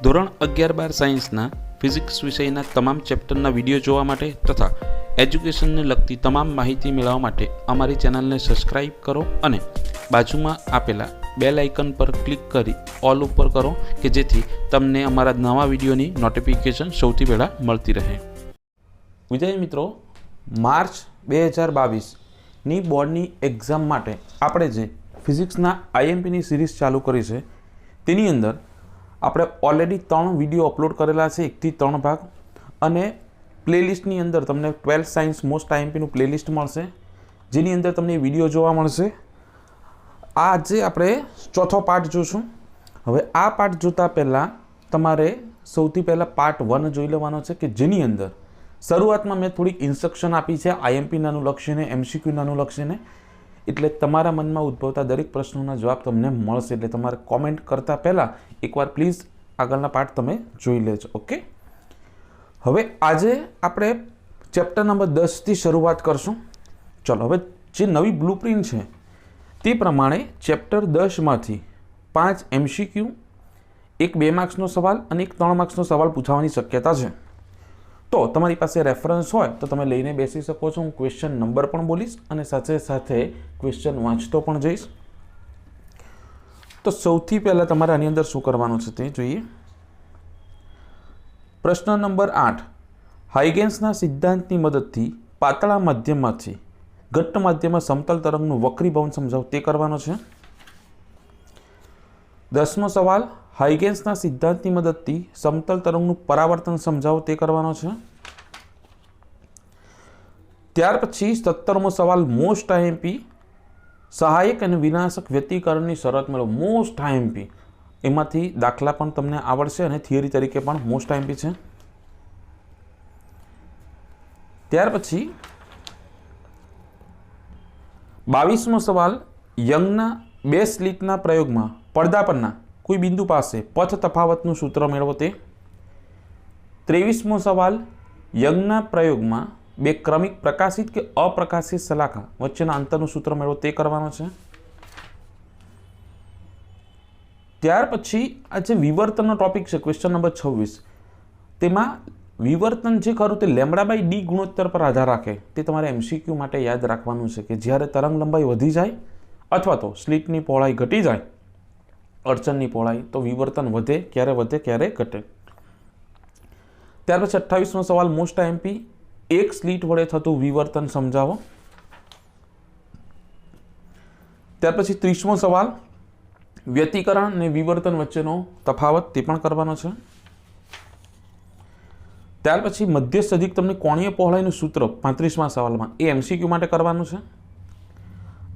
ધોરણ 11-12 સાયન્સના ફિઝિક્સ વિષયના તમામ ચેપ્ટરના વિડીયો જોવા માટે તથા એજ્યુકેશનને લગતી તમામ માહિતી મેળવવા માટે અમારી ચેનલને સબસ્ક્રાઇબ કરો અને બાજુમાં આપેલા બેલ આઇકન પર ક્લિક કરી ઓલ ઉપર કરો કે જેથી તમને અમારા નવા વિડીયોની નોટિફિકેશન સૌથી પહેલાં મળતી રહે. વિદ્યાર્થી મિત્રો, માર્ચ 2022ની બોર્ડની એક્ઝામ માટે આપણે જે ફિઝિક્સના આઈએમપીની સિરીઝ ચાલુ કરી છે તેની અંદર આપણે ઓલરેડી 3 વિડીયો અપલોડ કરેલા છે, 1 થી 3 ભાગ, અને પ્લેલિસ્ટની અંદર તમને 12 સાયન્સ મોસ્ટ આઈએમપીનું પ્લેલિસ્ટ મળશે જેની અંદર તમને વિડીયો જોવા મળશે. આજે આપણે ચોથો પાર્ટ જોશું. હવે આ પાર્ટ જોતાં પહેલાં તમારે સૌથી પહેલાં પાર્ટ 1 જોઈ લેવાનો છે કે જેની અંદર શરૂઆતમાં મેં થોડીક ઇન્સ્ટ્રક્શન આપી છે આઈએમપીને અનુલક્ષીને, એમસીક્યુને અનુલક્ષીને, એટલે તમારા મનમાં ઉદ્ભવતા દરેક પ્રશ્નોના જવાબ તમને મળશે. એટલે તમારે કોમેન્ટ કરતાં પહેલાં એકવાર પ્લીઝ આગળના પાર્ટ તમે જોઈ લેજો. ઓકે, હવે આજે આપણે ચેપ્ટર નંબર 10થી શરૂઆત કરશું. ચલો, હવે જે નવી બ્લુપ્રિન્ટ છે તે પ્રમાણે ચેપ્ટર 10માંથી 5 એમસીક્યુ, એક 2 માર્ક્સનો સવાલ અને એક 3 માર્ક્સનો સવાલ પૂછવાની શક્યતા છે. તો તમારી પાસે રેફરન્સ હોય તો તમે લઈને બેસી શકો છો. હું ક્વેશ્ચન નંબર પણ બોલીશ અને સાથે સાથે ક્વેશ્ચન વાંચતો પણ જઈશ. તો સૌથી પહેલાં તમારે આની અંદર શું કરવાનું છે તે જોઈએ. પ્રશ્ન નંબર 8, હાઇગેન્સના સિદ્ધાંતની મદદથી પાતળા માધ્યમમાંથી ઘટ્ટ માધ્યમમાં સમતલ તરંગનું વક્રીભવન સમજાવો તે કરવાનો છે. 10મો સવાલ, હાઇગેન્સના સિદ્ધાંતની મદદથી સમતલ તરંગનું પરાવર્તન સમજાવો તે કરવાનો છે. ત્યાર પછી 17મો સવાલ, મોસ્ટ આઈએમપી સહાયક અને વિનાશક વ્યતિકરણની શરત મેળવો. મોસ્ટ આઈએમપી એમાંથી દાખલા પણ તમને આવડશે અને થિયરી તરીકે પણ મોસ્ટ આઈએમપી છે. ત્યાર પછી 22મો સવાલ, યંગના 2 સ્લિટના પ્રયોગમાં પડદા પરના કોઈ બિંદુ પાસે પથ તફાવતનું સૂત્ર મેળવો તે. 23મો સવાલ, યંગના પ્રયોગમાં 2 ક્રમિક પ્રકાશિત કે અપ્રકાશિત સલાખા વચ્ચેના અંતરનું સૂત્ર મેળવો તે કરવાનો છે. ત્યાર પછી આ જે વિવર્તનનો ટોપિક છે ક્વેશ્ચન નંબર 26, તેમાં વિવર્તન જે ખરું તે λ/d ગુણોત્તર પર આધાર રાખે તે તમારે એમસીક્યુ માટે યાદ રાખવાનું છે કે જ્યારે તરંગ લંબાઈ વધી જાય અથવા તો સ્લિટની પહોળાઈ ઘટી જાય, અડચણની પહોળાઈ, તો વિવર્તન વધે, ક્યારે ઘટે. ત્યાર પછી 28મો સવાલ, મોસ્ટ આઈએમપી એક સ્લિટ વડે થતું વિવર્તન સમજાવો. ત્યાર પછી 30મો સવાલ, વ્યતિકરણ અને વિવર્તન વચ્ચેનો તફાવત તે પણ કરવાનો છે. ત્યાર પછી મધ્યસ્થ અધિકતમની કોણીય પહોળાઈનું સૂત્ર 35મા સવાલમાં એ એમસીક્યુ માટે કરવાનું છે.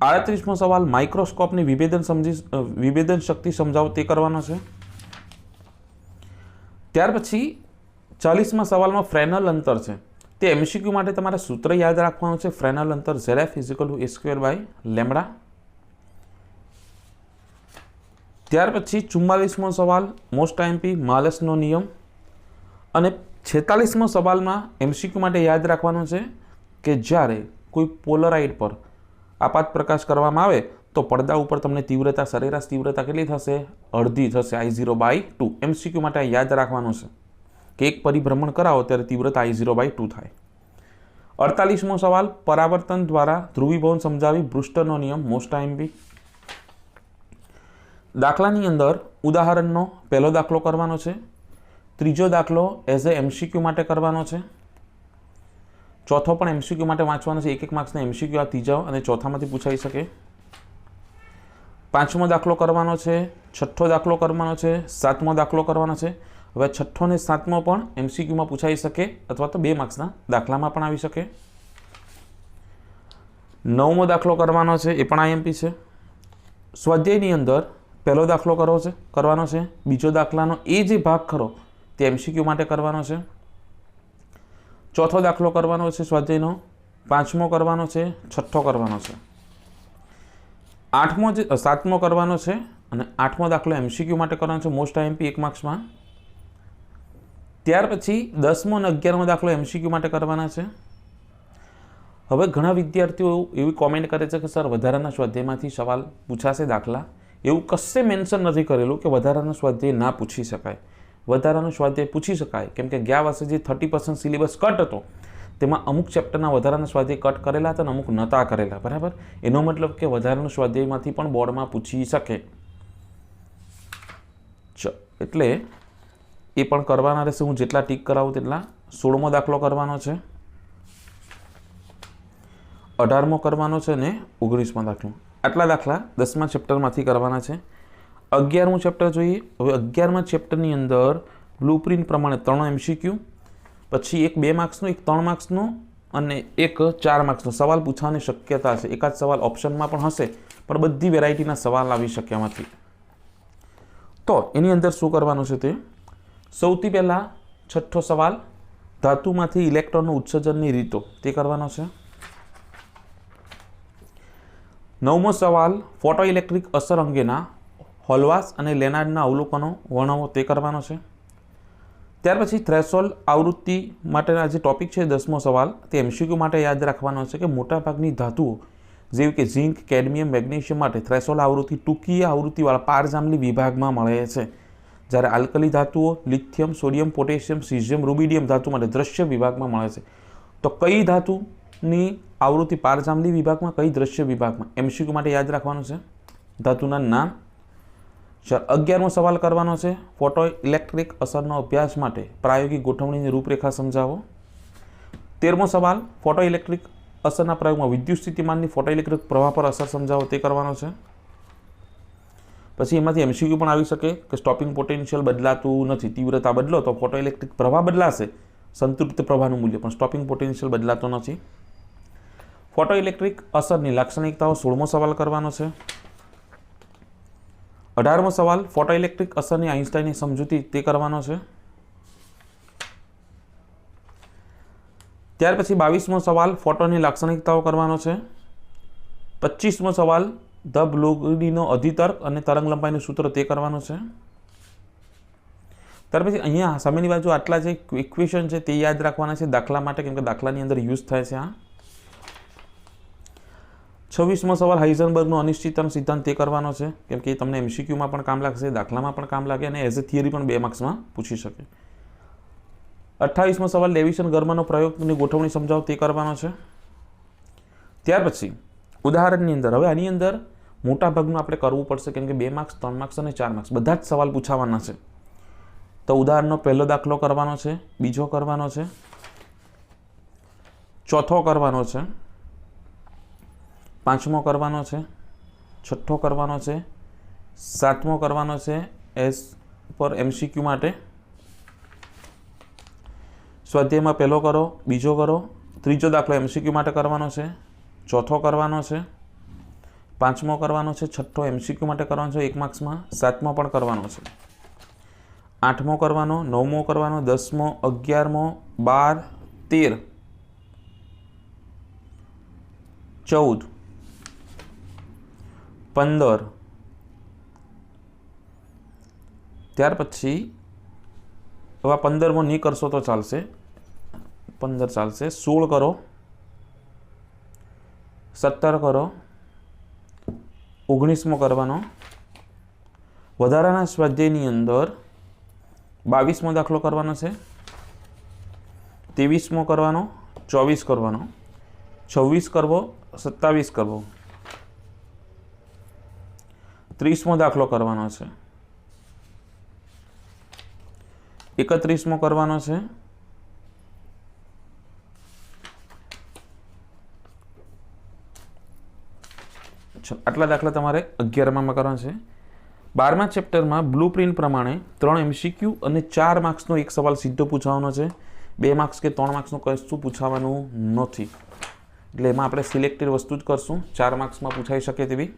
38મો સવાલ, માઇક્રોસ્કોપની વિભેદન શક્તિ સમજાવો તે કરવાનો છે. ત્યાર પછી 40મા સવાલમાં ફ્રેનલ અંતર છે તે એમસીક્યુ માટે તમારે સૂત્ર યાદ રાખવાનું છે. ફ્રેનલ અંતર ZF = a²/λ. ત્યાર પછી 44મો સવાલ, મોસ્ટ આઈએમપી માલસનો નિયમ. અને 46મો સવાલમાં એમસીક્યુ માટે યાદ રાખવાનું છે કે જ્યારે કોઈ પોલરાઇડ પર આપાત પ્રકાશ કરવામાં આવે તો પડદા ઉપર તમને તીવ્રતા, સરેરાશ તીવ્રતા કેટલી થશે? અડધી થશે, I0/2. એમસીક્યુ માટે યાદ રાખવાનું છે કે એક પરિભ્રમણ કરાવો ત્યારે તીવ્રતા I0/2 થાય. 48મો સવાલ, પરાવર્તન દ્વારા ધ્રુવીભવન સમજાવી બ્રુસ્ટરનો નિયમ, મોસ્ટ આઈએમપી. દાખલાની અંદર ઉદાહરણનો પહેલો દાખલો કરવાનો છે. ત્રીજો દાખલો એઝ એ એમસીક્યુ માટે કરવાનો છે. ચોથો પણ એમસીક્યુ માટે વાંચવાનો છે. 1 માર્ક્સના એમસીક્યુ આ ત્રીજા અને ચોથામાંથી પૂછાઈ શકે. 5મો દાખલો કરવાનો છે. 6થો દાખલો કરવાનો છે. 7મો દાખલો કરવાનો છે. હવે 6થો અને 7મો પણ એમસીક્યુમાં પૂછાઈ શકે અથવા તો 2 માર્ક્સના દાખલામાં પણ આવી શકે. 9મો દાખલો કરવાનો છે, એ પણ આઈએમપી છે. સ્વાધ્યાયની અંદર પહેલો દાખલો કરવાનો છે. બીજો દાખલાનો એ જે ભાગ ખરો તે એમસીક્યુ માટે કરવાનો છે. ચોથો દાખલો કરવાનો છે સ્વાધ્યાયનો. 5મો કરવાનો છે. 6થો કરવાનો છે. 7મો કરવાનો છે અને 8મો દાખલો એમસીક્યુ માટે કરવાનો છે, મોસ્ટ આઈએમપી 1 માર્ક્સમાં. ત્યાર પછી 10મો અને 11મો દાખલો એમસીક્યુ માટે કરવાના છે. હવે ઘણા વિદ્યાર્થીઓ એવી કોમેન્ટ કરે છે કે સર વધારાના સ્વાધ્યાયમાંથી સવાલ પૂછાશે દાખલા. એવું કશે મેન્શન નથી કરેલું કે વધારાના સ્વાધ્યાય ના પૂછી શકાય. વધારાનો સ્વાધ્યાય પૂછી શકાય, કેમ કે ગયા વર્ષે જે 30% સિલેબસ કટ હતો તેમાં અમુક ચેપ્ટરના વધારાના સ્વાધ્યાય કટ કરેલા હતા અને અમુક નહોતા કરેલા, બરાબર. એનો મતલબ કે વધારાનો સ્વાધ્યાયમાંથી પણ બોર્ડમાં પૂછી શકે. એટલે એ પણ કરવાના રહેશે. હું જેટલા ટીક કરાવું તેટલા. 16મો દાખલો કરવાનો છે, 18મો કરવાનો છે અને 19મો દાખલો. આટલા દાખલા 10મા ચેપ્ટરમાંથી કરવાના છે. 11મું ચેપ્ટર જોઈએ. હવે 11મા ચેપ્ટરની અંદર બ્લુપ્રિન્ટ પ્રમાણે 3 MCQ, પછી એક 2 માર્ક્સનો, એક 3 માર્ક્સનો અને એક 4 માર્ક્સનો સવાલ પૂછવાની શક્યતા છે. એકાદ સવાલ ઓપ્શનમાં પણ હશે, પણ બધી વેરાયટીના સવાલ આવી શકે એમાંથી. તો એની અંદર શું કરવાનું છે તે સૌથી પહેલાં 6થો સવાલ ધાતુમાંથી ઇલેક્ટ્રોનનું ઉત્સર્જનની રીતો તે કરવાનો છે. 9મો સવાલ ફોટો ઇલેક્ટ્રિક અસર અંગેના હોલવાસ અને લેનાર્ડના અવલોકનો વર્ણવો તે કરવાનો છે. ત્યાર પછી થ્રેશોલ્ડ આવૃત્તિ માટેના જે ટોપિક છે 10મો સવાલ તે MCQ માટે યાદ રાખવાનો છે કે મોટાભાગની ધાતુઓ જેવી કે ઝિંક, કેડમિયમ, મેગ્નેશિયમ માટે થ્રેશોલ્ડ આવૃત્તિ ટૂંકી આવૃત્તિવાળા પારજાંબલી વિભાગમાં મળે છે, જ્યારે આલ્કલી ધાતુઓ lithium, sodium, potassium, caesium, rubidium ધાતુ માટે દ્રશ્ય વિભાગમાં મળે છે. તો કઈ ધાતુની આવૃત્તિ પારજાંબલી વિભાગમાં, કઈ દ્રશ્ય વિભાગમાં, MCQ માટે યાદ રાખવાનું છે ધાતુના નામ. 11મો સવાલ કરવાનો છે ફોટો ઇલેક્ટ્રિક અસરનો અભ્યાસ માટે પ્રાયોગિક ગોઠવણીની રૂપરેખા સમજાવો. 13મો સવાલ ફોટો ઇલેક્ટ્રિક અસરના પ્રયોગમાં વિદ્યુત સ્થિતિમાનની ફોટો ઇલેક્ટ્રિક પ્રવાહ પર અસર સમજાવો તે કરવાનો છે. પછી એમાંથી MCQ પણ આવી શકે કે સ્ટોપિંગ પોટેન્શિયલ બદલાતું નથી, તીવ્રતા બદલો તો ફોટો ઇલેક્ટ્રિક પ્રવાહ બદલાશે, સંતૃપ્ત પ્રવાહનું મૂલ્ય, પણ સ્ટોપિંગ પોટેન્શિયલ બદલાતો નથી. ફોટો ઇલેક્ટ્રિક અસરની લાક્ષણિકતાઓ 16મો સવાલ કરવાનો છે. 18મો સવાલ ફોટો ઇલેક્ટ્રિક અસરની આઇન્સ્ટાઈનની સમજૂતી તે કરવાનો છે. ત્યાર પછી 22મો સવાલ ફોટોની લાક્ષણિકતાઓ કરવાનો છે. 25મો સવાલ ધ બ્લોગડીનો અધિતર્ક અને તરંગ લંબાઈનું સૂત્ર તે કરવાનું છે. ત્યાર પછી અહીંયા સામેની બાજુ આટલા જે ઇક્વેશન છે તે યાદ રાખવાના છે દાખલા માટે, કેમ કે દાખલાની અંદર યુઝ થાય છે. 26મો સવાલ હાઇઝનબર્ગનો અનિશ્ચિતતાનો સિદ્ધાંત તે કરવાનો છે, કેમ કે તમને MCQમાં પણ કામ લાગશે, દાખલામાં પણ કામ લાગે અને એઝ એ થિયરી પણ 2 માર્ક્સમાં પૂછી શકે. 28મો સવાલ ડેવિશન ગર્મનો પ્રયોગની ગોઠવણી સમજાવો તે કરવાનો છે. ત્યાર પછી ઉદાહરણની અંદર હવે આની અંદર મોટાભાગનું આપણે કરવું પડશે, કેમ કે 2 માર્ક્સ, 3 માર્ક્સ અને 4 માર્ક્સ બધા જ સવાલ પૂછાવાના છે. તો ઉદાહરણનો પહેલો દાખલો કરવાનો છે, બીજો કરવાનો છે, ચોથો કરવાનો છે, 5મો કરવાનો છે, 6થો કરવાનો છે, 7મો કરવાનો છે એઝ પર MCQ માટે. સ્વાધ્યાયમાં પહેલો કરો, બીજો કરો, ત્રીજો દાખલો MCQ માટે કરવાનો છે, ચોથો કરવાનો છે, 5મો કરવાનો છે, 6થો MCQ માટે કરવાનો છે 1 માર્ક્સમાં, 7મો પણ કરવાનો છે, 8મો કરવાનો, 9મો કરવાનો, 10મો, 11મો, 12, 13, 14, 15. ત્યાર પછી હવે 15મો નહીં કરશો તો ચાલશે, 15 ચાલશે, 16 કરો, 17 કરો, 19મો કરવાનો. વધારાના સ્વાધ્યાયની અંદર 22મો દાખલો કરવાનો છે, 23મો કરવાનો, 24 કરવાનો, 26 કરવો, 27 કરવો, 30મો દાખલો કરવાનો છે, 31મો કરવાનો છે, આટલા દાખલા તમારે 11માં કરવાના છે. 12મા ચેપ્ટરમાં બ્લુ પ્રિન્ટ પ્રમાણે 3 MCQ અને 4 માર્ક્સનો એક સવાલ સીધો પૂછવાનો છે. 2 માર્ક્સ કે 3 માર્ક્સનું કશું પૂછાવાનું નથી, એટલે એમાં આપણે સિલેક્ટેડ વસ્તુ જ કરશું 4 માર્ક્સમાં પૂછાઈ શકે તેવી.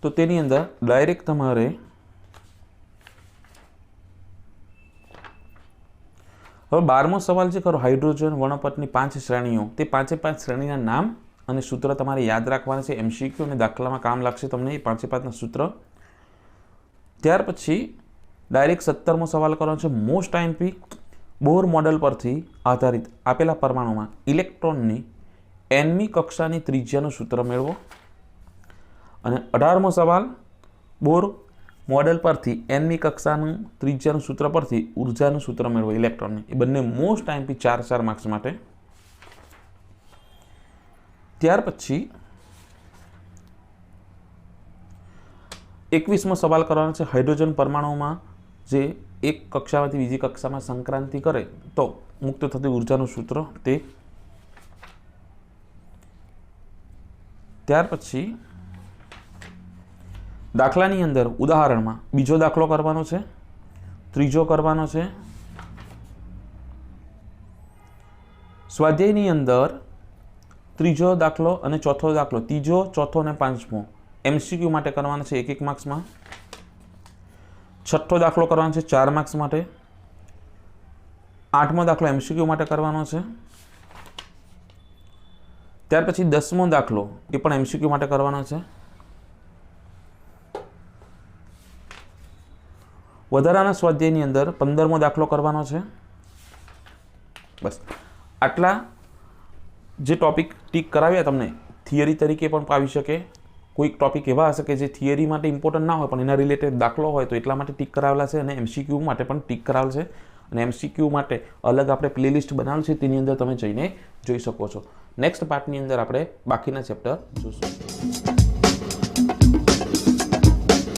તો તેની અંદર ડાયરેક્ટ તમારે હવે 12મો સવાલ જે કરો હાઇડ્રોજન વર્ણપટની 5 શ્રેણીઓ, તે 5 શ્રેણીના નામ અને સૂત્ર તમારે યાદ રાખવાના છે. MCQ અને દાખલામાં કામ લાગશે તમને એ 5ના સૂત્ર. ત્યાર પછી ડાયરેક્ટ 17મો સવાલ કરવાનો છે મોસ્ટ IMP બોર મોડેલ પરથી આધારિત આપેલા પરમાણુમાં ઇલેક્ટ્રોનની nમી કક્ષાની ત્રિજ્યાનું સૂત્ર મેળવો. અને 18મો સવાલ બોર મોડેલ પરથી એનમી કક્ષાનું ત્રિજ્યાનું સૂત્ર પરથી ઉર્જાનું સૂત્ર મેળવો ઇલેક્ટ્રોનની. એ બંને મોસ્ટ આઈએમપી 4 માર્ક્સ માટે. ત્યાર પછી 21મો સવાલ કરવાનો છે. હાઇડ્રોજન પરમાણુમાં જે એક કક્ષામાંથી બીજી કક્ષામાં સંક્રાંતિ કરે તો મુક્ત થતી ઉર્જાનું સૂત્ર તે. ત્યાર પછી દાખલાની અંદર ઉદાહરણમાં બીજો દાખલો કરવાનો છે, ત્રીજો કરવાનો છે. સ્વાધ્યાયની અંદર ત્રીજો દાખલો અને ચોથો દાખલો, ત્રીજો, ચોથો અને પાંચમો MCQ માટે કરવાનો છે 1 માર્ક્સમાં. છઠ્ઠો દાખલો કરવાનો છે 4 માર્ક્સ માટે. 8મો દાખલો MCQ માટે કરવાનો છે. ત્યાર પછી 10મો દાખલો એ પણ MCQ માટે કરવાનો છે. વધારાના સ્વાધ્યાયની અંદર 15મો દાખલો કરવાનો છે. બસ આટલા જે ટોપિક ટીક કરાવ્યા તમને થિયરી તરીકે પણ આવી શકે. કોઈક ટોપિક એવા હશે કે જે થિયરી માટે ઇમ્પોર્ટન્ટ ના હોય પણ એના રિલેટેડ દાખલો હોય તો એટલા માટે ટીક કરાવેલા છે, અને MCQ માટે પણ ટીક કરાવેલ છે. અને MCQ માટે અલગ આપણે પ્લેલિસ્ટ બનાવેલ છે, તેની અંદર તમે જઈને જોઈ શકો છો. નેક્સ્ટ પાર્ટની અંદર આપણે બાકીના ચેપ્ટર જોઈશું.